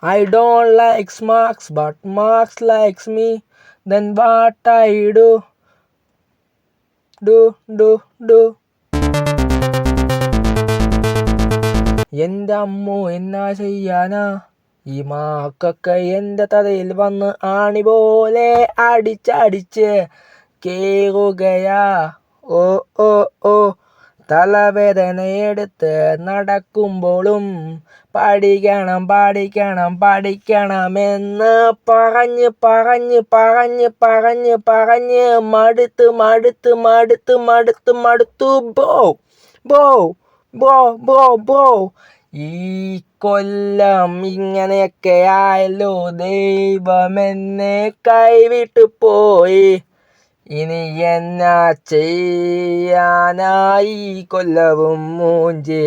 I don't like Marx, but Marx likes me. Then what I do. എൻ്റെ അമ്മു എന്നാ ചെയ്യാനാ, ഈ മാക്കൊക്കെ എൻ്റെ തലയിൽ വന്ന് ആണി പോലെ അടിച്ചടിച്ച് കേറുകയാ. ഓ ഓ ഓ തലവേദനയെടുത്ത് നടക്കുമ്പോഴും പഠിക്കണമെന്ന് പറഞ്ഞ് മടുത്തു ബ്രോ. ഈ കൊല്ലം ഇങ്ങനെയൊക്കെ ആയല്ലോ, ദൈവമെന്നെ കൈവിട്ടു പോയി. ഇനി എന്നാ ചെയ്യാനായി കൊല്ലവും മൂഞ്ചി.